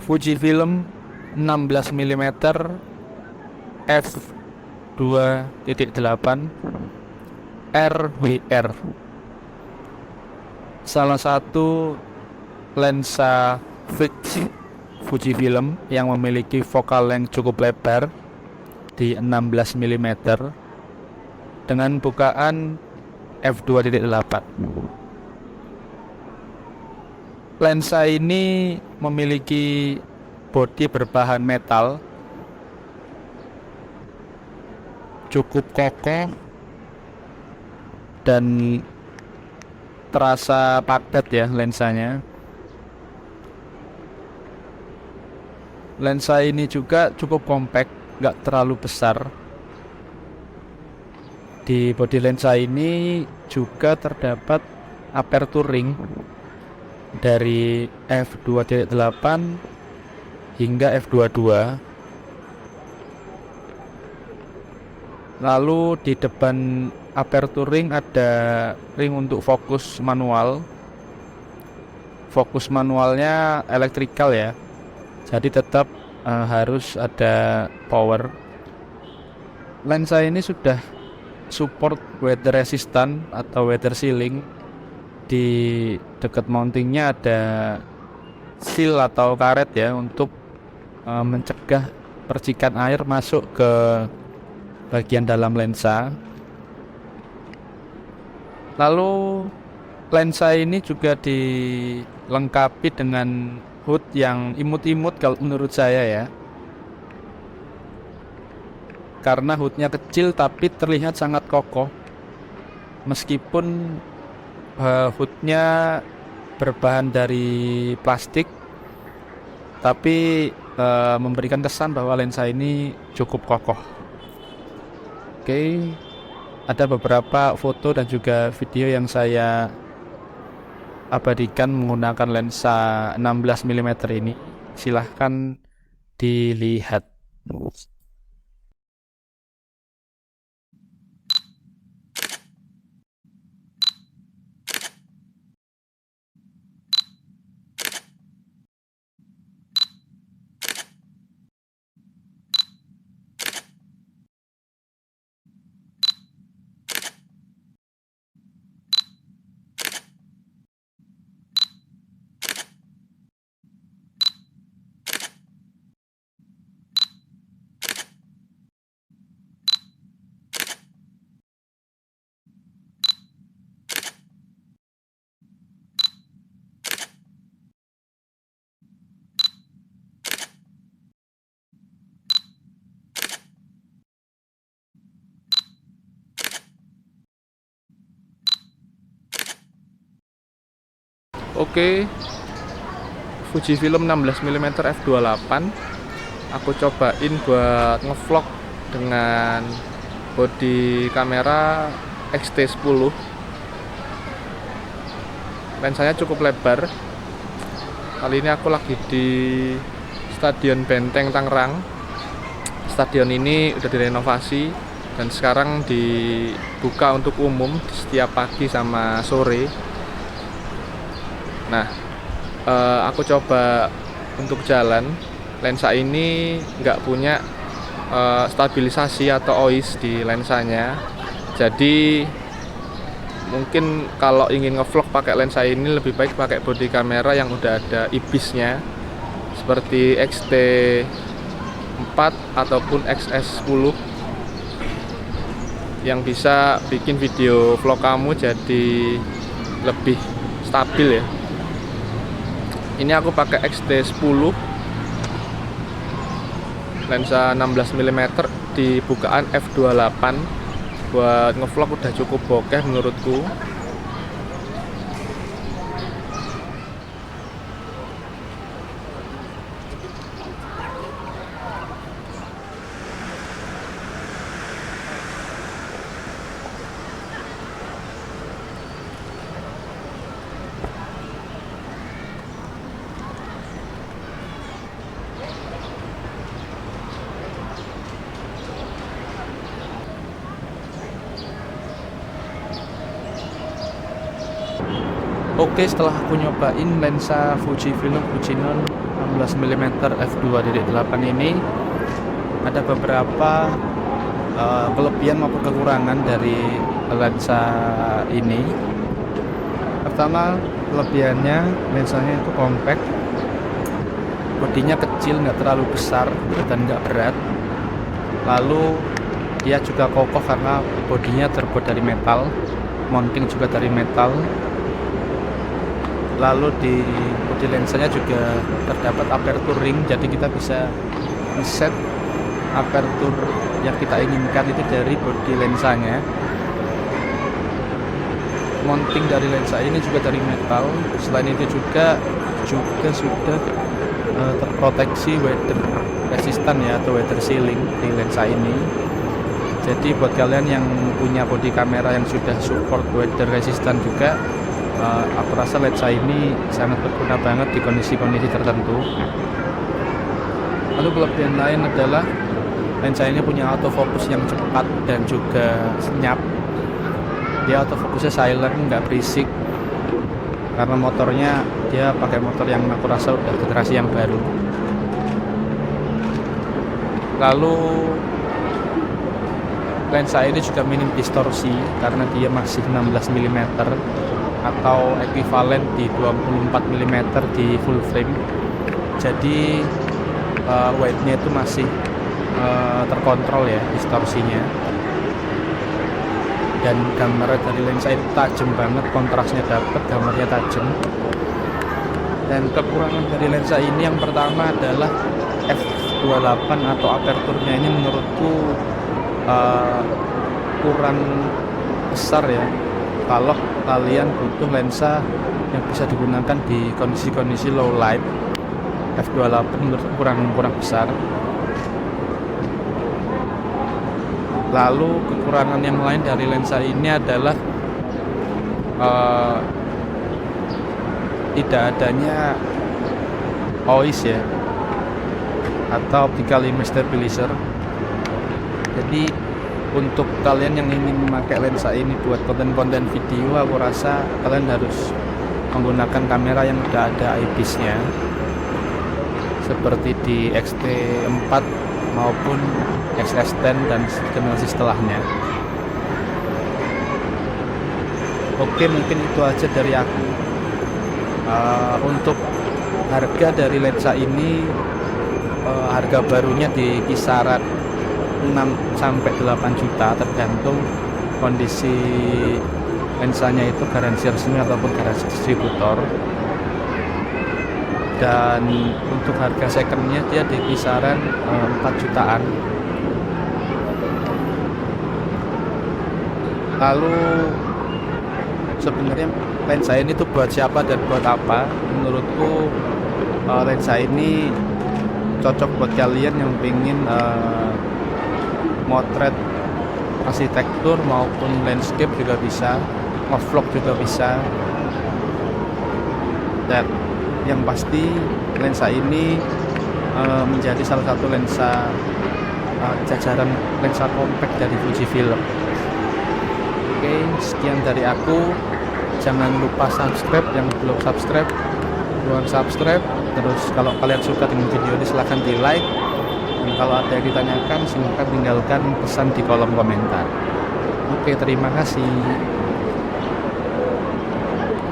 Fujifilm 16 mm f2.8 RWR, salah satu lensa fix Fujifilm yang memiliki focal length cukup lebar di 16 mm dengan bukaan f2.8. Lensa ini memiliki bodi berbahan metal cukup kokoh dan terasa padat ya lensanya. Lensa ini juga cukup compact, nggak terlalu besar. Di bodi lensa ini juga terdapat aperture ring dari f2.8 hingga f22. Lalu di depan aperture ring ada ring untuk fokus manual. Fokus manualnya elektrikal ya. Jadi tetap harus ada power. Lensa ini sudah support weather resistant atau weather sealing. Di dekat mountingnya ada seal atau karet ya untuk mencegah percikan air masuk ke bagian dalam lensa. Lalu lensa ini juga dilengkapi dengan hood yang imut-imut kalau menurut saya ya, karena hoodnya kecil tapi terlihat sangat kokoh. Meskipun hoodnya berbahan dari plastik, tapi memberikan kesan bahwa lensa ini cukup kokoh. Oke, ada beberapa foto dan juga video yang saya abadikan menggunakan lensa 16 mm ini. Silahkan dilihat. Oke, Fujifilm 16 mm f2.8 aku cobain buat ngevlog dengan bodi kamera XT10. Lensanya cukup lebar. Kali ini aku lagi di Stadion Benteng Tangerang. Stadion ini udah direnovasi dan sekarang dibuka untuk umum setiap pagi sama sore. Nah, aku coba untuk jalan. Lensa ini nggak punya stabilisasi atau OIS di lensanya. Jadi mungkin kalau ingin ngevlog pakai lensa ini lebih baik pakai bodi kamera yang udah ada IBIS-nya seperti XT4 ataupun XS10 yang bisa bikin video vlog kamu jadi lebih stabil ya. Ini aku pakai XT10 lensa 16 mm di bukaan f2.8. Buat ngevlog udah cukup bokeh menurutku. Oke, setelah aku nyobain lensa Fujifilm Fujinon 16mm f2.8 ini, ada beberapa kelebihan maupun kekurangan dari lensa ini. Pertama, kelebihannya lensanya itu compact, bodinya kecil, nggak terlalu besar dan nggak berat. Lalu dia juga kokoh karena bodinya terbuat dari metal, mounting juga dari metal. Lalu di bodi lensanya juga terdapat aperture ring, jadi kita bisa set aperture yang kita inginkan itu dari bodi lensanya. Mounting dari lensa ini juga dari metal. Selain itu juga sudah terproteksi weather resistant ya, atau weather sealing di lensa ini. Jadi buat kalian yang punya bodi kamera yang sudah support weather resistant juga, aku rasa lensa ini sangat berguna banget di kondisi-kondisi tertentu. Lalu kelebihan lain adalah lensa ini punya autofocus yang cepat dan juga senyap. Dia autofokusnya silent, nggak berisik, karena motornya dia pakai motor yang aku rasa udah generasi yang baru. Lalu lensa ini juga minim distorsi karena dia masih 16mm atau ekuivalen di 24mm di full frame. Jadi weight-nya itu masih terkontrol ya distorsinya. Dan gambar dari lensa itu tajam banget, kontrasnya dapat, gambarnya tajam. Dan kekurangan dari lensa ini yang pertama adalah f2.8 atau aperturnya ini menurutku kurang besar ya. Kalau kalian butuh lensa yang bisa digunakan di kondisi-kondisi low light, f2.8 menurutku kurang besar. Lalu kekurangan yang lain dari lensa ini adalah tidak adanya OIS ya, atau optical image stabilizer. Jadi untuk kalian yang ingin memakai lensa ini buat konten-konten video, aku rasa kalian harus menggunakan kamera yang udah ada IPIS-nya, seperti di X-T4 maupun XS10 dan generasi setelahnya. Oke, mungkin itu aja dari aku. Untuk harga dari lensa ini, harga barunya di kisaran 6-8 juta tergantung kondisi lensanya itu garansi resmi ataupun garansi distributor. Dan untuk harga secondnya dia di kisaran 4 jutaan. Lalu sebenarnya lensa ini tuh buat siapa dan buat apa? Menurutku lensa ini cocok buat kalian yang pengen motret arsitektur maupun landscape juga bisa, vlog juga bisa. Dan yang pasti lensa ini menjadi salah satu lensa jajaran lensa compact dari Fujifilm. Oke, sekian dari aku. Jangan lupa subscribe, yang belum subscribe buruan subscribe. Terus kalau kalian suka dengan video ini silahkan di like, dan kalau ada yang ditanyakan silahkan tinggalkan pesan di kolom komentar. Oke, terima kasih.